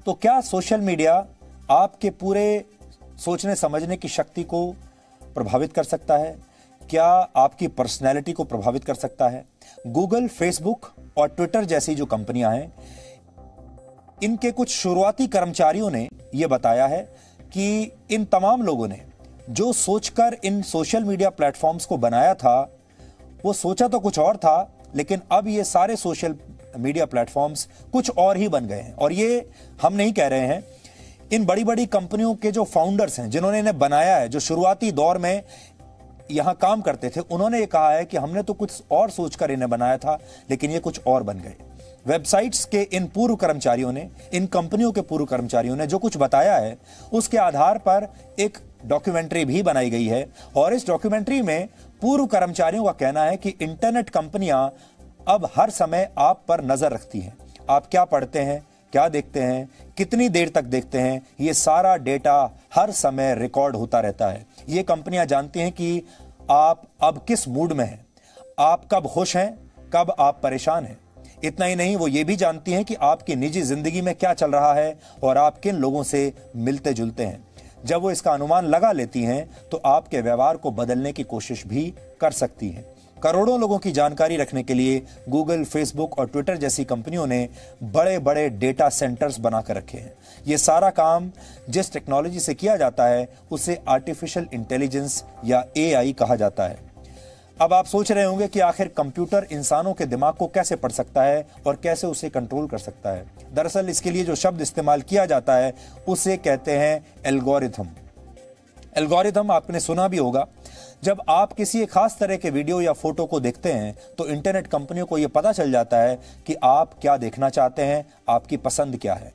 तो क्या social media आपके पूरे सोचने समझने की शक्ति को प्रभावित कर सकता है? क्या आपकी पर्सनैलिटी को प्रभावित कर सकता है? गूगल, फेसबुक और ट्विटर जैसी जो कंपनियां हैं, इनके कुछ शुरुआती कर्मचारियों ने यह बताया है कि इन तमाम लोगों ने जो सोचकर इन सोशल मीडिया प्लेटफॉर्म्स को बनाया था, वो सोचा तो कुछ और था, लेकिन अब ये सारे सोशल मीडिया प्लेटफॉर्म्स कुछ और ही बन गए हैं। और ये हम नहीं कह रहे हैं, इन बड़ी बड़ी कंपनियों के जो फाउंडर्स हैं, जिन्होंने इन्हें बनाया है, जो शुरुआती दौर में यहां काम करते थे, उन्होंने ये कहा है कि हमने तो कुछ और सोचकर इन्हें बनाया था, लेकिन ये कुछ और बन गए। वेबसाइट्स के इन पूर्व कर्मचारियों ने, इन कंपनियों के पूर्व कर्मचारियों ने जो कुछ बताया है, उसके आधार पर एक डॉक्यूमेंट्री भी बनाई गई है। और इस डॉक्यूमेंट्री में पूर्व कर्मचारियों का कहना है कि इंटरनेट कंपनियां अब हर समय आप पर नजर रखती हैं। आप क्या पढ़ते हैं, क्या देखते हैं, कितनी देर तक देखते हैं, ये सारा डेटा हर समय रिकॉर्ड होता रहता है। ये कंपनियां जानती हैं कि आप अब किस मूड में हैं, आप कब खुश हैं, कब आप परेशान हैं। इतना ही नहीं, वो ये भी जानती हैं कि आपकी निजी जिंदगी में क्या चल रहा है और आप किन लोगों से मिलते जुलते हैं। जब वो इसका अनुमान लगा लेती हैं, तो आपके व्यवहार को बदलने की कोशिश भी कर सकती हैं। करोड़ों लोगों की जानकारी रखने के लिए गूगल, फेसबुक और ट्विटर जैसी कंपनियों ने बड़े बड़े डेटा सेंटर्स बनाकर रखे हैं। ये सारा काम जिस टेक्नोलॉजी से किया जाता है, उसे आर्टिफिशियल इंटेलिजेंस या एआई कहा जाता है। अब आप सोच रहे होंगे कि आखिर कंप्यूटर इंसानों के दिमाग को कैसे पढ़ सकता है और कैसे उसे कंट्रोल कर सकता है। दरअसल इसके लिए जो शब्द इस्तेमाल किया जाता है, उसे कहते हैं एल्गोरिथम। एल्गोरिथम आपने सुना भी होगा। जब आप किसी एक खास तरह के वीडियो या फोटो को देखते हैं, तो इंटरनेट कंपनियों को यह पता चल जाता है कि आप क्या देखना चाहते हैं, आपकी पसंद क्या है,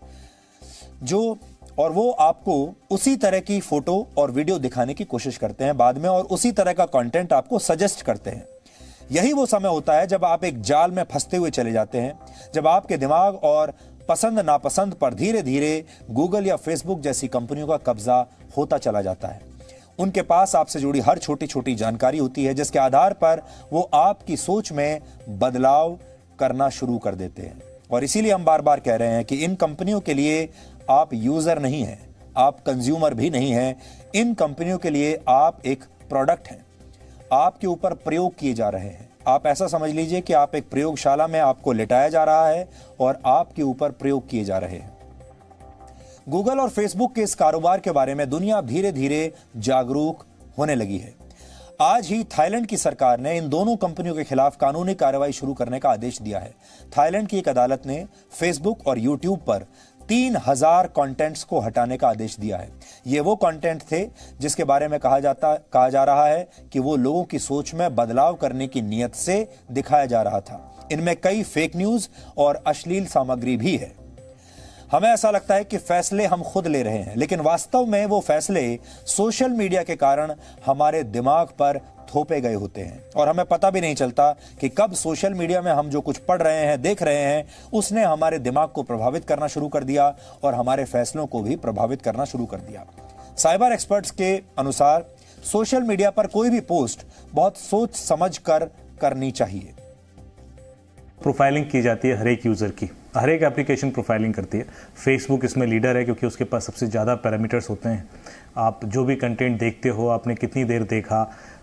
और वो आपको उसी तरह की फोटो और वीडियो दिखाने की कोशिश करते हैं बाद में, और उसी तरह का कंटेंट आपको सजेस्ट करते हैं। यही वो समय होता है जब आप एक जाल में फंसते हुए चले जाते हैं, जब आपके दिमाग और पसंद नापसंद पर धीरे धीरे गूगल या फेसबुक जैसी कंपनियों का कब्जा होता चला जाता है। उनके पास आपसे जुड़ी हर छोटी छोटी जानकारी होती है, जिसके आधार पर वो आपकी सोच में बदलाव करना शुरू कर देते हैं। और इसीलिए हम बार बार कह रहे हैं कि इन कंपनियों के लिए आप यूजर नहीं हैं, आप कंज्यूमर भी नहीं हैं। इन कंपनियों के लिए आप एक प्रोडक्ट हैं, आपके ऊपर प्रयोग किए जा रहे हैं। आप ऐसा समझ लीजिए कि आप एक प्रयोगशाला में, आपको लिटाया जा रहा है और आपके ऊपर प्रयोग किए जा रहे हैं। गूगल और फेसबुक के इस कारोबार के बारे में दुनिया धीरे धीरे जागरूक होने लगी है। आज ही थाईलैंड की सरकार ने इन दोनों कंपनियों के खिलाफ कानूनी कार्रवाई शुरू करने का आदेश दिया है। थाईलैंड की एक अदालत ने फेसबुक और यूट्यूब पर 3000 कंटेंट्स को हटाने का आदेश दिया है। ये वो कंटेंट थे जिसके बारे में कहा जा रहा है कि वो लोगों की सोच में बदलाव करने की नीयत से दिखाया जा रहा था। इनमें कई फेक न्यूज और अश्लील सामग्री भी है। हमें ऐसा लगता है कि फैसले हम खुद ले रहे हैं, लेकिन वास्तव में वो फैसले सोशल मीडिया के कारण हमारे दिमाग पर थोपे गए होते हैं, और हमें पता भी नहीं चलता कि कब सोशल मीडिया में हम जो कुछ पढ़ रहे हैं, देख रहे हैं, उसने हमारे दिमाग को प्रभावित करना शुरू कर दिया और हमारे फैसलों को भी प्रभावित करना शुरू कर दिया। साइबर एक्सपर्ट्स के अनुसार सोशल मीडिया पर कोई भी पोस्ट बहुत सोच समझ कर करनी चाहिए। प्रोफाइलिंग की जाती है हर एक यूज़र की, हर एक एप्लीकेशन प्रोफाइलिंग करती है। फेसबुक इसमें लीडर है क्योंकि उसके पास सबसे ज़्यादा पैरामीटर्स होते हैं। आप जो भी कंटेंट देखते हो, आपने कितनी देर देखा,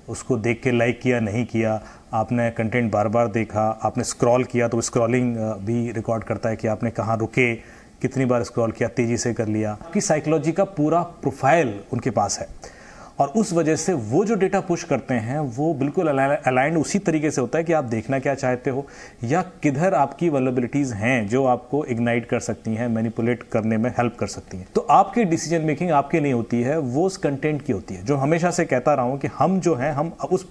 उसको देख के लाइक किया नहीं किया, आपने कंटेंट बार बार देखा, आपने स्क्रॉल किया तो स्क्रॉलिंग भी रिकॉर्ड करता है कि आपने कहाँ रुके, कितनी बार स्क्रॉल किया, तेज़ी से कर लिया। आपकी साइकोलॉजी का पूरा प्रोफाइल उनके पास है, और उस वजह से वो जो डेटा पुश करते हैं वो बिल्कुल अलाइंड उसी तरीके से होता है कि आप देखना क्या चाहते हो या किधर आपकी वल्नरेबिलिटीज़ हैं जो आपको इग्नाइट कर सकती हैं, मैनिपुलेट करने में हेल्प कर सकती हैं। तो आपकी डिसीजन मेकिंग आपकी नहीं होती है, वो उस कंटेंट की होती है। जो हमेशा से कहता रहा हूँ कि हम जो हैं, हम उस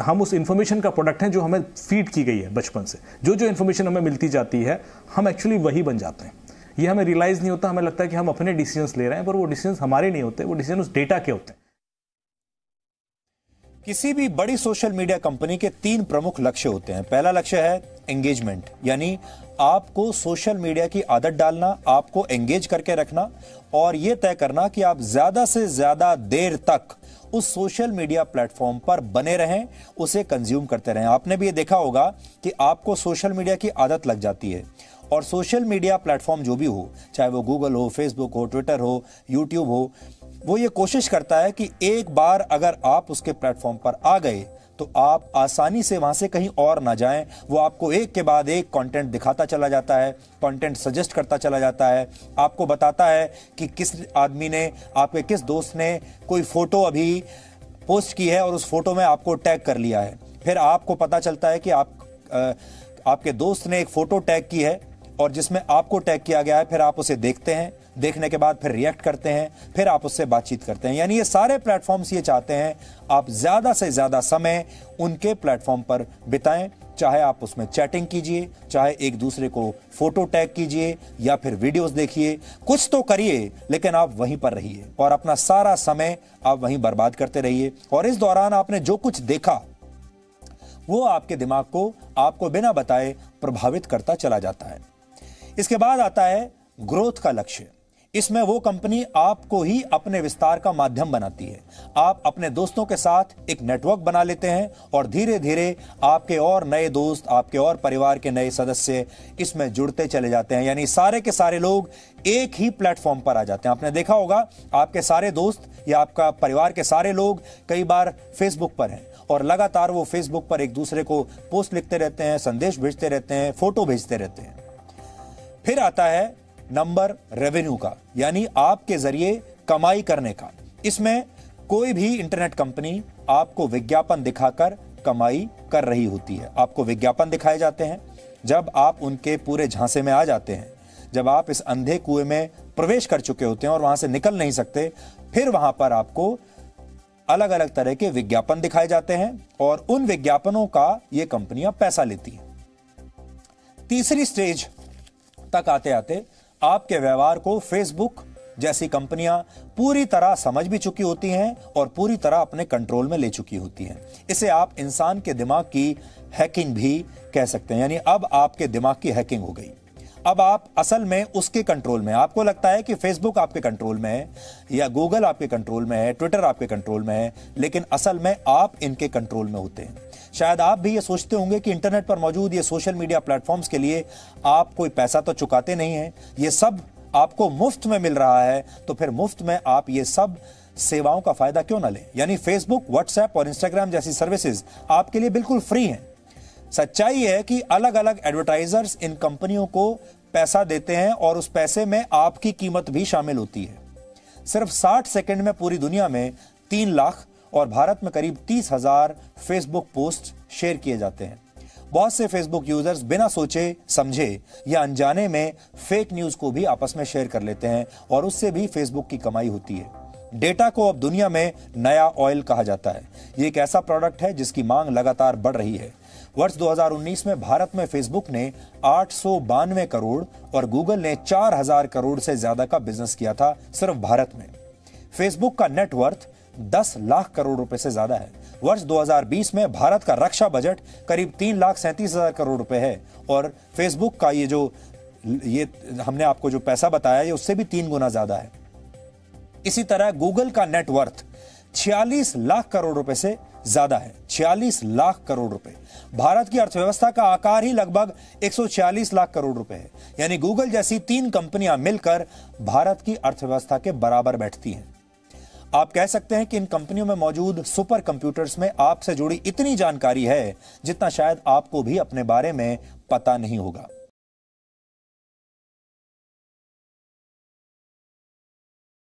हम उस इन्फॉर्मेशन का प्रोडक्ट हैं जो हमें फीड की गई है बचपन से। जो जो इन्फॉर्मेशन हमें मिलती जाती है, हम एक्चुअली वही बन जाते हैं। ये हमें रियलाइज नहीं होता, हमें लगता है कि हम अपने डिसीजंस ले रहे हैं, पर वो डिसीजंस हमारे नहीं होते, वो डिसीजन उस डेटा के होते हैं। किसी भी बड़ी सोशल मीडिया कंपनी के 3 प्रमुख लक्ष्य होते हैं। पहला लक्ष्य है एंगेजमेंट, यानी आपको सोशल मीडिया की आदत डालना, आपको एंगेज करके रखना और यह तय करना कि आप ज्यादा से ज्यादा देर तक उस सोशल मीडिया प्लेटफॉर्म पर बने रहें, उसे कंज्यूम करते रहें। आपने भी ये देखा होगा कि आपको सोशल मीडिया की आदत लग जाती है और सोशल मीडिया प्लेटफॉर्म जो भी हो, चाहे वो गूगल हो, फेसबुक हो, ट्विटर हो, यूट्यूब हो, वो ये कोशिश करता है कि एक बार अगर आप उसके प्लेटफॉर्म पर आ गए तो आप आसानी से वहां से कहीं और ना जाएं। वो आपको एक के बाद एक कंटेंट दिखाता चला जाता है, कंटेंट सजेस्ट करता चला जाता है, आपको बताता है कि किस आदमी ने, आपके किस दोस्त ने कोई फोटो अभी पोस्ट की है और उस फोटो में आपको टैग कर लिया है। फिर आपको पता चलता है कि आपके दोस्त ने एक फोटो टैग की है और जिसमें आपको टैग किया गया है। फिर आप उसे देखते हैं, देखने के बाद फिर रिएक्ट करते हैं, फिर आप उससे बातचीत करते हैं। यानी ये सारे प्लेटफॉर्म्स ये चाहते हैं आप ज्यादा से ज्यादा समय उनके प्लेटफॉर्म पर बिताएं, चाहे आप उसमें चैटिंग कीजिए, चाहे एक दूसरे को फोटो टैग कीजिए या फिर वीडियोस देखिए, कुछ तो करिए, लेकिन आप वहीं पर रहिए और अपना सारा समय आप वहीं बर्बाद करते रहिए। और इस दौरान आपने जो कुछ देखा वो आपके दिमाग को आपको बिना बताए प्रभावित करता चला जाता है। इसके बाद आता है ग्रोथ का लक्ष्य। इसमें वो कंपनी आपको ही अपने विस्तार का माध्यम बनाती है। आप अपने दोस्तों के साथ एक नेटवर्क बना लेते हैं और धीरे धीरे आपके और नए दोस्त, आपके और परिवार के नए सदस्य इसमें जुड़ते चले जाते हैं। यानी सारे के सारे लोग एक ही प्लेटफॉर्म पर आ जाते हैं। आपने देखा होगा आपके सारे दोस्त या आपका परिवार के सारे लोग कई बार फेसबुक पर हैं और लगातार वो फेसबुक पर एक दूसरे को पोस्ट लिखते रहते हैं, संदेश भेजते रहते हैं, फोटो भेजते रहते हैं। फिर आता है नंबर रेवेन्यू का, यानी आपके जरिए कमाई करने का। इसमें कोई भी इंटरनेट कंपनी आपको विज्ञापन दिखाकर कमाई कर रही होती है। आपको विज्ञापन दिखाए जाते हैं। जब आप उनके पूरे झांसे में आ जाते हैं, जब आप इस अंधे कुएं में प्रवेश कर चुके होते हैं और वहां से निकल नहीं सकते, फिर वहां पर आपको अलग अलग तरह के विज्ञापन दिखाए जाते हैं और उन विज्ञापनों का ये कंपनियां पैसा लेती हैं। तीसरी स्टेज तक आते आते आपके व्यवहार को फेसबुक जैसी कंपनियां पूरी तरह समझ भी चुकी होती हैं और पूरी तरह अपने कंट्रोल में ले चुकी होती हैं। इसे आप इंसान के दिमाग की हैकिंग भी कह सकते हैं। यानी अब आपके दिमाग की हैकिंग हो गई। अब आप असल में उसके कंट्रोल में। आपको लगता है कि फेसबुक आपके कंट्रोल में है या गूगल आपके कंट्रोल में है, ट्विटर आपके कंट्रोल में है, लेकिन असल में आप इनके कंट्रोल में होते हैं। शायद आप भी ये सोचते होंगे कि इंटरनेट पर मौजूद ये सोशल मीडिया प्लेटफॉर्म्स के लिए आप कोई पैसा तो चुकाते नहीं हैं, ये सब आपको मुफ्त में मिल रहा है, तो फिर मुफ्त में आप ये सब सेवाओं का फायदा क्यों ना लें। यानी फेसबुक, व्हाट्सएप और इंस्टाग्राम जैसी सर्विसेज आपके लिए बिल्कुल फ्री हैं। सच्चाई है कि अलग अलग एडवर्टाइजर्स इन कंपनियों को पैसा देते हैं और उस पैसे में आपकी कीमत भी शामिल होती है। सिर्फ 60 सेकंड में पूरी दुनिया में 3 लाख और भारत में करीब 30,000 फेसबुक पोस्ट शेयर किए जाते हैं। बहुत से फेसबुक यूजर्स बिना सोचे समझे या अनजाने में फेक न्यूज को भी आपस में शेयर कर लेते हैं और उससे भी फेसबुक की कमाई होती है। डेटा को अब दुनिया में नया ऑयल कहा जाता है। ये एक ऐसा प्रोडक्ट है जिसकी मांग लगातार बढ़ रही है। वर्ष 2019 में भारत में फेसबुक ने 892 करोड़ और गूगल ने 4000 करोड़ से ज्यादा का बिजनेस किया था सिर्फ भारत में। फेसबुक का नेटवर्थ 10 लाख करोड़ रुपए से ज्यादा है। वर्ष 2020 में भारत का रक्षा बजट करीब 3,37,000 करोड़ रुपए है और फेसबुक का ये हमने आपको जो पैसा बताया ये उससे भी 3 गुना ज्यादा है। इसी तरह गूगल का नेटवर्थ 46 लाख करोड़ रुपए से ज्यादा है। 46 लाख करोड़ रुपए। भारत की अर्थव्यवस्था का आकार ही लगभग 146 लाख करोड़ रुपए है। यानी गूगल जैसी 3 कंपनियां मिलकर भारत की अर्थव्यवस्था के बराबर बैठती हैं। आप कह सकते हैं कि इन कंपनियों में मौजूद सुपर कंप्यूटर्स में आपसे जुड़ी इतनी जानकारी है जितना शायद आपको भी अपने बारे में पता नहीं होगा।